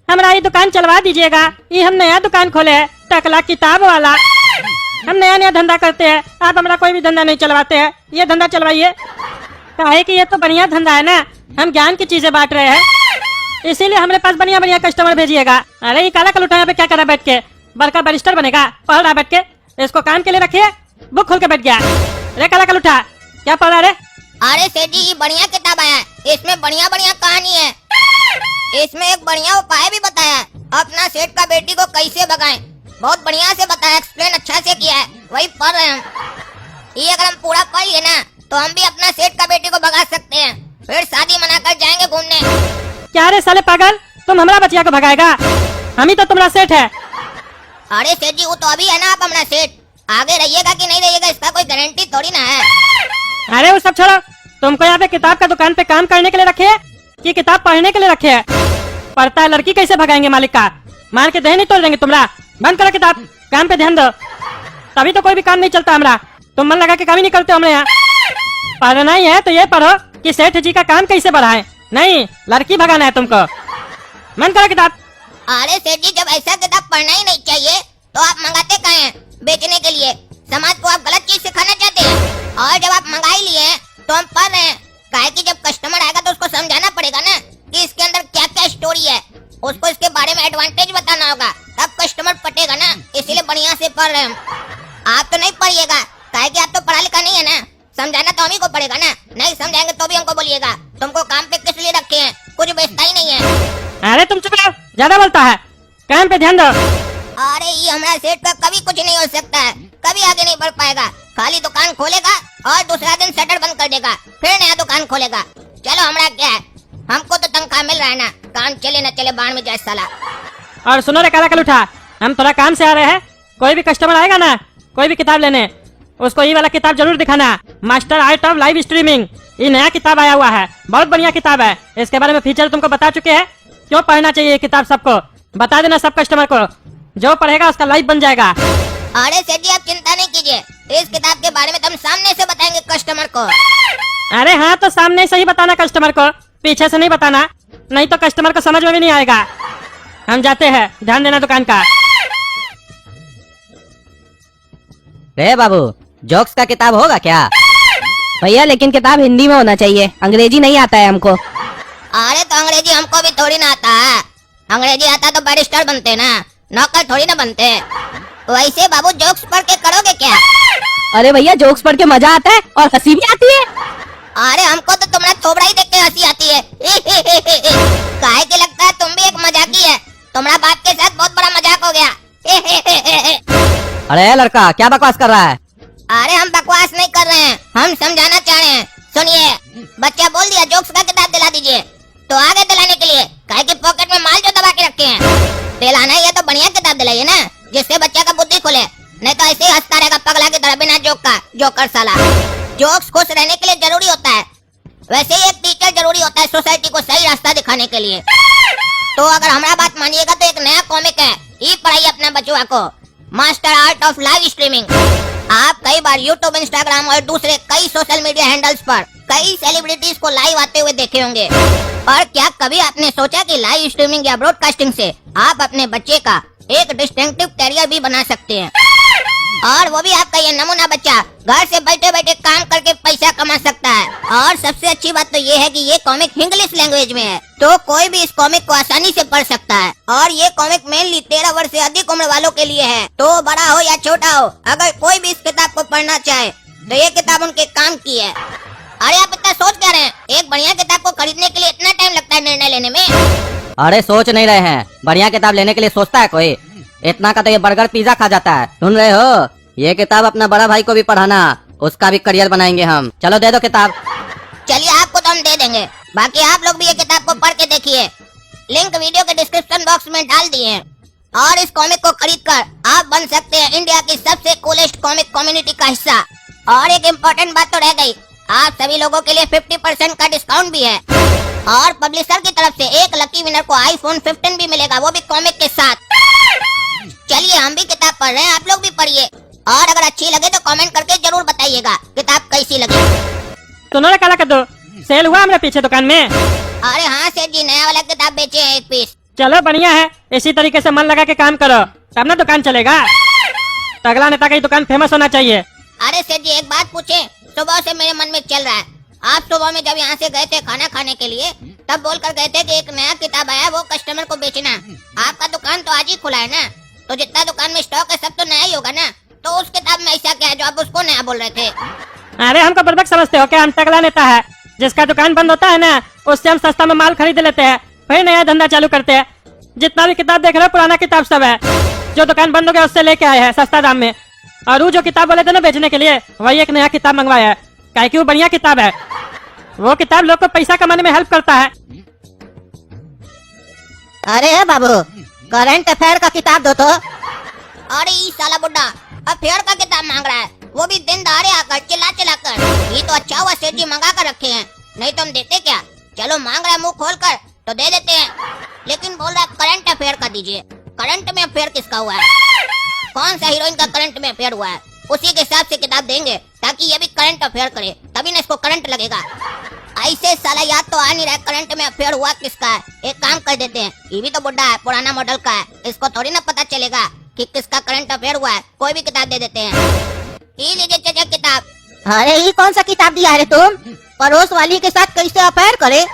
हमारा ये दुकान चलवा दीजिएगा। ये हम नया दुकान खोले है, टकला किताब वाला। हम नया नया धंधा करते हैं, आप हमारा कोई भी धंधा नहीं चलवाते हैं। ये धंधा चलवाइए। काहे कि ये तो बढ़िया धंधा है ना, हम ज्ञान की चीजें बांट रहे हैं, इसीलिए हमारे पास बढ़िया बढ़िया कस्टमर भेजिएगा। अरे ये काला कलूठा यहाँ पे क्या कर रहा है बैठ के? बड़का बैरिस्टर बनेगा, पढ़ रहा बैठ के। इसको काम के लिए रखिए, बुक खोल के बैठ गया। अरे काला कलूठा क्या पढ़ रहा है? अरे सेठ जी, ये बढ़िया किताब है, इसमें बढ़िया बढ़िया कहानी है। इसमें एक बढ़िया उपाय भी बताया है, अपना सेठ का बेटी को कैसे भगाएं। बहुत बढ़िया से बताया, एक्सप्लेन अच्छा से किया है, वही पढ़ रहे हैं हम। ये अगर हम पूरा पढ़ लिए ना तो हम भी अपना सेठ का बेटी को भगा सकते हैं, फिर शादी मनाकर जाएंगे घूमने। क्या रे साले पागल, तुम हमारा बचिया को भगाएगा? हम ही तो तुम्हारा सेठ है। अरे सेठ जी, वो तो अभी है ना आप हमारा सेठ, आगे रहिएगा कि नहीं रहिएगा इसका कोई गारंटी थोड़ी ना है। अरे वो सब छोड़ो, तुमको यहाँ पे किताब का दुकान पे काम करने के लिए रखे है कि किताब पढ़ने के लिए रखे है? पढ़ता है लड़की कैसे भगाएंगे मालिक का? मार के दही नहीं तोड़ देंगे तुम्हारा। बंद करो किताब, काम पे ध्यान दो, तभी तो कोई भी काम नहीं चलता हमारा। तुम मन लगा के काम ही नहीं करते हमारे यहाँ। पढ़ना ही है तो ये पढ़ो कि सेठ जी का काम कैसे बढ़ाए, नहीं लड़की भगाना है तुमको। मन करो किताब। अरे सेठ जी, जब ऐसा किताब पढ़ना ही नहीं चाहिए तो आप मंगाते कहाँ हैं बेचने के लिए? समाज को आप गलत चीज सिखाना चाहते हैं। और जब आप मंगा ही लिए हैं तो हम पढ़ रहे हैं, काहे कि जब कस्टमर आएगा तो उसको समझाना पड़ेगा ना कि इसके अंदर क्या क्या स्टोरी है, उसको इसके बारे में एडवांटेज बताना होगा, तब कस्टमर पटेगा ना। इसीलिए बढ़िया से पढ़ रहे हैं हम। आप तो नहीं पढ़िएगा, काहे कि आप तो पढ़ा लिखा नहीं है ना, समझाना तो हम ही को पड़ेगा ना। नहीं समझाएंगे तो भी हमको बोलिएगा, तुमको काम पे किस लिए रखे हैं, कुछ बेचता ही नहीं है। अरे तुम चुप रहो, ज्यादा बोलता है, काम पे ध्यान दो। अरे ये हमारा सेठ का कभी कुछ नहीं हो सकता है, कभी आगे नहीं बढ़ पाएगा। खाली दुकान खोलेगा और दूसरा दिन शटर बंद कर देगा, फिर नया दुकान खोलेगा। चलो हमारा क्या है, हमको तो तनख्वाह मिल रहा है ना, काम चले न चले बाढ़ में जाए साला। और सुनो रे काला कलूठा, हम थोड़ा काम से आ रहे हैं, कोई भी कस्टमर आएगा ना कोई भी किताब लेने, उसको ये वाला किताब जरूर दिखाना, master art of live streaming. ये नया किताब आया हुआ है, बहुत बढ़िया किताब है। इसके बारे में फीचर तुमको बता चुके हैं, क्यों पढ़ना चाहिए ये किताब सबको। बता देना सब कस्टमर को, जो पढ़ेगा उसका लाइफ बन जाएगा। अरे सेठ जी, आप चिंता नहीं कीजिए, इस किताब के बारे में तो हम सामने से बताएंगे कस्टमर को। अरे हाँ, तो सामने से ही बताना कस्टमर को, पीछे से नहीं बताना, नहीं तो कस्टमर को समझ में भी नहीं आएगा। हम जाते हैं, ध्यान देना दुकान का। रे बाबू, जोक्स का किताब होगा क्या? भैया लेकिन किताब हिंदी में होना चाहिए, अंग्रेजी नहीं आता है हमको। अरे तो अंग्रेजी हमको भी थोड़ी ना आता है, अंग्रेजी आता तो बैरिस्टर बनते ना, नौकर थोड़ी ना बनते। वैसे बाबू जोक्स पढ़ के करोगे क्या? अरे भैया जोक्स पढ़ के मजा आता है और हंसी भी आती है। अरे हमको तो तुम्हारा थोबड़ा ही देख के हंसी आती है। काहे के लगता है तुम भी एक मजाकी है, तुम्हारा बाप के साथ बहुत बड़ा मजाक हो गया। अरे लड़का क्या बकवास कर रहा है? अरे हम बकवास नहीं कर रहे हैं, हम समझाना चाह रहे हैं। सुनिए, बच्चा बोल दिया जोक्स का किताब दिला दीजिए, तो आगे दिलाने के लिए, काहे कि पॉकेट में माल जो दबा के रखे हैं, दिलाना ही है तो बढ़िया किताब दिलाइए ना, जिससे बच्चा का बुद्धि खुले, नहीं तो ऐसे ही हंसता रहेगा पगला की तरह बिना जोक का। जोकर साला। जोक्स खुश रहने के लिए जरूरी होता है, वैसे ही एक टीचर जरूरी होता है सोसाइटी को सही रास्ता दिखाने के लिए। तो अगर हमारा बात मानिएगा तो एक नया कॉमिक है, ये पढ़ाइए अपने बचुआ को, master art of live streaming. आप कई बार यूट्यूब, इंस्टाग्राम और दूसरे कई सोशल मीडिया हैंडल्स पर कई सेलिब्रिटीज को लाइव आते हुए देखे होंगे, पर क्या कभी आपने सोचा कि लाइव स्ट्रीमिंग या ब्रॉडकास्टिंग से आप अपने बच्चे का एक डिस्टिंक्टिव कैरियर भी बना सकते हैं, और वो भी आपका ये नमूना बच्चा घर से बैठे बैठे काम करके पैसा कमा सकता है। और सबसे अच्छी बात तो ये है कि ये कॉमिक इंग्लिश लैंग्वेज में है, तो कोई भी इस कॉमिक को आसानी से पढ़ सकता है। और ये कॉमिक मेनली 13 वर्ष से अधिक उम्र वालों के लिए है, तो बड़ा हो या छोटा हो, अगर कोई भी इस किताब को पढ़ना चाहे तो ये किताब उनके काम की है। अरे आप इतना सोच क्या रहे हैं, एक बढ़िया किताब को खरीदने के लिए इतना टाइम लगता है निर्णय लेने में? अरे सोच नहीं रहे हैं, बढ़िया किताब लेने के लिए सोचता है कोई? इतना का तो ये बर्गर पिज्जा खा जाता है। सुन रहे हो, ये किताब अपना बड़ा भाई को भी पढ़ाना, उसका भी करियर बनाएंगे हम। चलो दे दो किताब। चलिए आपको तो हम दे देंगे, बाकी आप लोग भी ये किताब को पढ़ के देखिए, लिंक वीडियो के डिस्क्रिप्शन बॉक्स में डाल दिए हैं। और इस कॉमिक को खरीद कर आप बन सकते हैं इंडिया की सबसे कूलेस्ट कॉमिक कम्युनिटी का हिस्सा। और एक इम्पोर्टेंट बात तो रह गई, आप सभी लोगों के लिए 50% का डिस्काउंट भी है, और पब्लिशर की तरफ से एक लकी विनर को iPhone 15 भी मिलेगा, वो भी कॉमिक के साथ। चलिए हम भी किताब पढ़ रहे हैं, आप लोग भी पढ़िए, और अगर अच्छी लगे तो कमेंट करके जरूर बताइएगा किताब कैसी लगी। सुनो रे काला कद्दू, सेल हुआ हमारे पीछे दुकान में? अरे हाँ सेठ जी, नया वाला किताब बेचे हैं 1 पीस, चलो बढ़िया है, इसी तरीके से मन लगा के काम करो तब ना दुकान चलेगा। तगड़ा नेता की दुकान फेमस होना चाहिए। अरे सेठ जी एक बात पूछे, सुबह से मेरे मन में चल रहा है। आप सुबह में जब यहाँ से गए थे खाना खाने के लिए, तब बोल कर गए थे कि एक नया किताब आया वो कस्टमर को बेचना। आपका दुकान तो आज ही खुला है ना, तो जितना दुकान में स्टॉक है सब तो नया ही होगा ना। तो उस किताब में ऐसा क्या है जो आप उसको नया बोल रहे थे? अरे हमको बुड़बक समझते हो क्या? हम तगड़ा नेता है, जिसका दुकान बंद होता है ना उससे हम सस्ता में माल खरीद लेते हैं, फिर नया धंधा चालू करते हैं। जितना भी किताब देख रहे हो पुराना किताब सब है, जो दुकान बंद हो गया उससे लेके आए हैं सस्ता दाम में। और वो जो किताब बोले थे ना बेचने के लिए, वही एक नया किताब मंगवाया है, काहे कि वो बढ़िया किताब है। वो किताब लोग को पैसा कमाने में हेल्प करता है। अरे बाबू, करंट अफेयर का किताब दो तो। अरे ये साला बुड्ढा अफेयर का किताब मांग रहा है, वो भी दिन दहाड़े आकर चिल्ला चिल्ला कर। ये तो अच्छा हुआ सेठ जी मंगा कर रखे हैं, नहीं तो हम देते क्या। चलो मांग रहा है मुंह खोल कर तो दे देते हैं, लेकिन बोल रहा है करंट अफेयर का दीजिए। करंट में अफेयर किसका हुआ है? कौन सा हीरोइन का करंट में अफेयर हुआ है? उसी के हिसाब से किताब देंगे ताकि ये भी करंट अफेयर करे, तभी ना इसको करंट लगेगा। ऐसे साला याद तो आ नहीं रहा करंट में अफेयर हुआ किसका है। एक काम कर देते हैं, ये भी तो बुड्ढा है, पुराना मॉडल का है, इसको थोड़ी ना पता चलेगा कि किसका करंट अफेयर हुआ है। कोई भी किताब दे देते हैं। ये लीजिए चाचा किताब। अरे ये कौन सा किताब दिया है तुम? पड़ोस वाली के साथ कैसे अफेयर करे?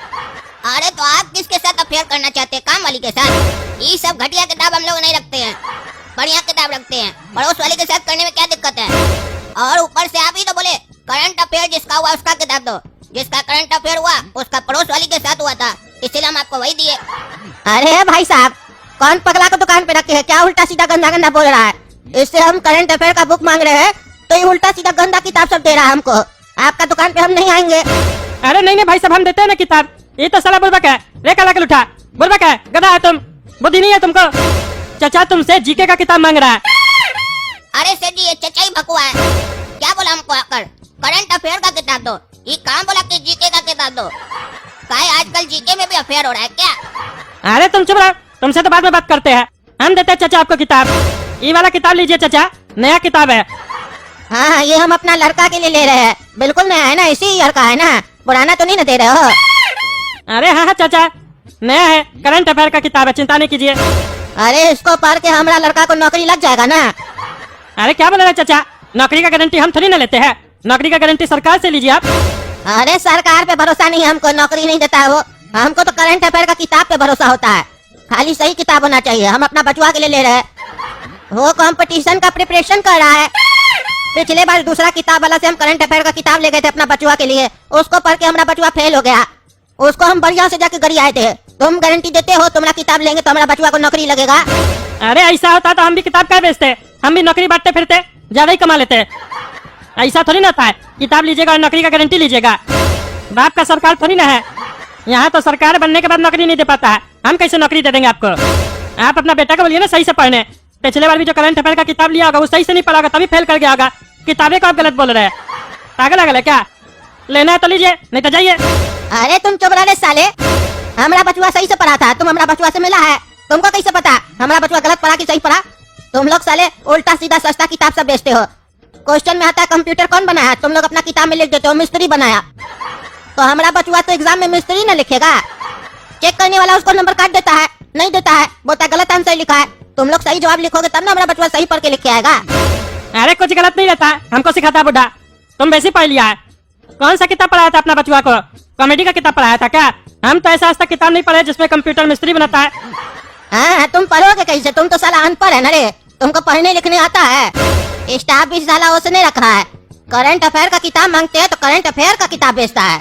अरे तो आप किसके साथ अफेयर करना चाहते हैं? काम वाली के साथ? ये सब घटिया किताब हम लोग नहीं रखते हैं, बढ़िया किताब रखते हैं। पड़ोस वाले के साथ करने में क्या दिक्कत है? और ऊपर से आप ही तो बोले करंट अफेयर जिसका हुआ उसका किताब दो। जिसका करंट अफेयर हुआ उसका पड़ोस वाली के साथ हुआ था, इसलिए हम आपको वही दिए। अरे भाई साहब, कौन पगला को दुकान पे रखे है क्या? उल्टा सीधा गंदा गंदा बोल रहा है। इससे हम करंट अफेयर का बुक मांग रहे हैं तो ये उल्टा सीधा गंदा किताब सब दे रहा है हमको। आपका दुकान पे हम नहीं आएंगे। अरे नहीं नहीं भाई साहब, हम देते हैं ना किताब। ये तो साला बुड़बक है, रे काला के उठा। बुड़बक है, गधा है तुम, बुद्धि नहीं है तुमको। चाचा तुमसे जीके का किताब मांग रहा है। अरे सेठ जी ये चचा ही भकुआ है, क्या बोला हमको आकर करंट अफेयर का किताब दो। ये काम बोला कि जीके का किताब दो। काहे आजकल जीके में भी अफेयर हो रहा है क्या? अरे तुम चुप रहो, तुमसे तो बाद में बात करते हैं। हम देते हैं चाचा आपको किताब। ये वाला किताब लीजिए चाचा, नया किताब है। हाँ, ये हम अपना लड़का के लिए ले रहे हैं। बिल्कुल नया है ना, इसी ईयर का है ना, पुराना तो नहीं ना दे रहे हो? अरे हाँ हाँ चाचा, नया है, करंट अफेयर का किताब है, चिंता नहीं कीजिए। अरे इसको पढ़ के हमारा लड़का को नौकरी लग जाएगा ना। अरे क्या बोल रहे हैं चाचा, नौकरी का गारंटी हम थोड़ी ना लेते हैं, नौकरी का गारंटी सरकार से लीजिए आप। अरे सरकार पे भरोसा नहीं है हमको, नौकरी नहीं देता है वो। हमको तो करंट अफेयर का किताब पे भरोसा होता है, खाली सही किताब होना चाहिए। हम अपना बचवा के लिए ले रहे हैं, वो कंपटीशन का प्रिपरेशन कर रहा है। पिछले बार दूसरा किताब वाला से हम करंट अफेयर का किताब ले गए थे अपना बचवा के लिए, उसको पढ़ के हमारा बचवा फेल हो गया। उसको हम बढ़िया से जाके गरी आए थे। तुम गारंटी देते हो तुम्हारा किताब लेंगे तो हमारा बचवा को नौकरी लगेगा? अरे ऐसा होता तो हम भी किताब क्या बेचते, हम भी नौकरी बांटते फिरते, ज्यादा ही कमा लेते। ऐसा थोड़ी ना था, किताब लीजिएगा और नौकरी का गारंटी लीजिएगा। बाप का सरकार थोड़ी ना है, यहाँ तो सरकार बनने के बाद नौकरी नहीं दे पाता है। हम कैसे नौकरी दे देंगे आपको? आप अपना बेटा को बोलिए ना सही से पढ़ने। पिछले बार भी जो करंट अफेयर का किताब लिया होगा वो सही से नहीं पढ़ा होगा, तभी फेल कर गया होगा। किताबें को आप गलत बोल रहे हैं, पागल अगल है क्या? लेना है तो लीजिए, नहीं तो जाइए। अरे तुम चुप रहे साले, हमारा बचवा सही से पढ़ा था, तुम हमारा बचवा से मिला है, तुमको कैसे पता हमारा बचवा गलत पढ़ा कि सही पढ़ा? तुम लोग साले उल्टा सीधा सस्ता किताब सब बेचते हो। क्वेश्चन में आता है कंप्यूटर कौन बनाया, तुम लोग अपना किताब में लिख देते हो मिस्त्री बनाया। तो हमारा बचवा तो एग्जाम में मिस्त्री न लिखेगा, चेक करने वाला उसको नंबर काट देता है, नहीं देता है, बोलता गलत आंसर लिखा है। तुम लोग सही जवाब लिखोगे तब ना हमारा बचवा सही पढ़ के लिख के आएगा। अरे कुछ गलत नहीं रहता, हमको सिखाता बुढ़ा, तुम वैसे पढ़ लिया है। कौन सा किताब पढ़ाया था अपना बचवा को? कॉमेडी का किताब पढ़ाया था क्या? हम तो ऐसा आज तक किताब नहीं पढ़े जिसमें कंप्यूटर मिस्त्री बनाता है। हाँ, तुम पढ़ोगे कैसे? तुम तो साला अनपढ़ है ना रे, तुमको पढ़ने लिखने आता है? स्टाफ भी साला उसने रखा है, करंट अफेयर का किताब मांगते हैं तो करंट अफेयर का किताब बेचता है।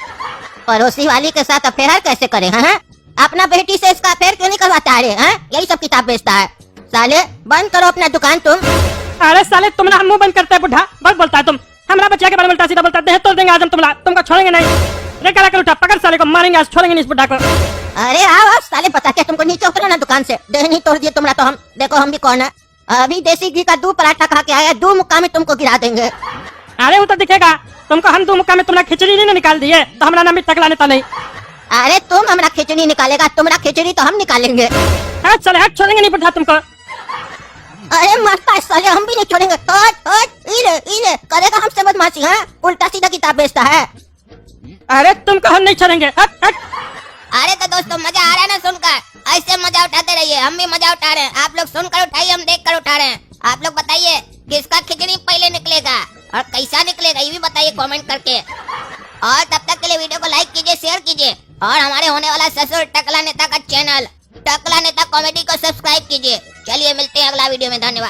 पड़ोसी वाली के साथ अफेयर कैसे करे? हाँ, अपना बेटी से इसका अफेयर क्यों नहीं करवाता है? हाँ, यही सब किताब बेचता है। साले बंद करो अपना दुकान तुम। अरे साले तुम ना मुंह बंद करते है बुढ़ा, बहुत बोलता है तुम। हमारा बच्चा के बारे में उल्टा सीधा बोलता है, तोड़ देंगे आज हम तुमको छोड़ेंगे नहीं। रे काला के उठा, पकड़ साले को, मारेंगे आज, छोड़ेंगे नहीं इस बुढ़ा को। अरे आओ साले, बता के तुमको नीचे उतरो ना दुकान से, देह नहीं तोड़ दिए तुम्हारा तो हम। देखो हम भी कौन है, अभी देसी घी का 2 पराठा खा के आया, 2 मुक्का में तुमको गिरा देंगे। अरे वो तो दिखेगा तुमको, हम 2 मुक्का में तुम्हारा खिचड़ी नहीं निकाल दिए तो हमारा नाम भी तकला नेता नहीं। अरे तुम हमारा खिचड़ी निकालेगा, तुम्हारा खिचड़ी तो हम निकालेंगे। हट साले हट, छोड़ेंगे नहीं बुढ़ा तुमको। अरे मरता है साले, हम भी नहीं छोड़ेंगे। हट हट, इले करेगा हमसे बदमाशी? हाँ, उल्टा सीधा किताब बेचता है। अरे तुमको हम नहीं छोड़ेंगे, हट हट। अरे तो दोस्तों मजा आ रहा है ना सुनकर? ऐसे मजा उठाते रहिए। हम भी मजा उठा रहे हैं। आप लोग सुनकर उठाइए, हम देख कर उठा रहे हैं। आप लोग बताइए किसका खिचड़ी पहले निकलेगा और कैसा निकलेगा, ये भी बताइए कमेंट करके। और तब तक के लिए वीडियो को लाइक कीजिए, शेयर कीजिए और हमारे होने वाला ससुर टकला नेता का चैनल टकला नेता कॉमेडी को सब्सक्राइब कीजिए। चलिए मिलते हैं अगला वीडियो में, धन्यवाद।